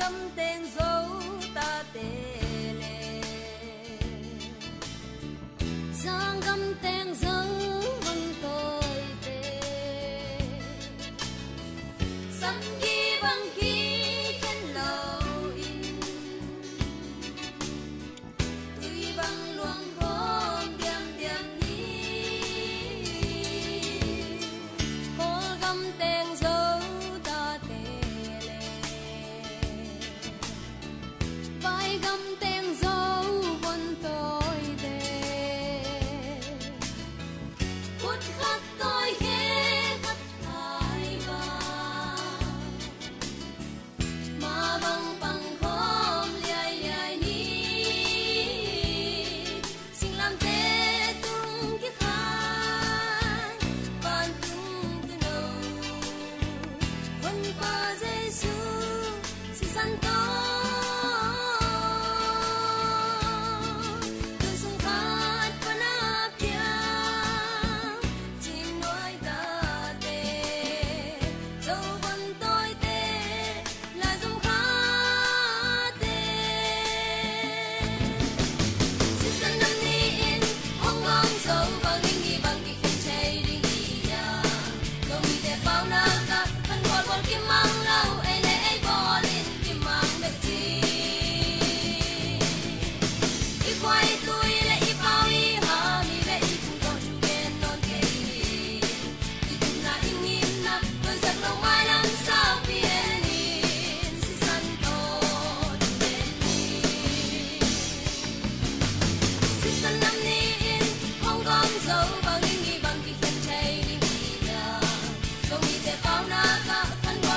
gấm tên dấu ta tê lệ sang gấm tên dấu vân tôi tê sắm ghi bằng ký trên lầu in tuy bằng luồng khôn điềm điềm ní cô gấm tên dấu ta tê vai gấm tên dấu vân tôi tê phút khắc tôi ghé khắc hai ba mà bằng bằng khom liai liai ní xin làm thế tung kiếp khai ban tung từ đầu vân qua Giêsu xin săn tôi Hãy subscribe cho kênh Ghiền Mì Gõ để không bỏ lỡ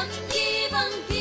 những video hấp dẫn.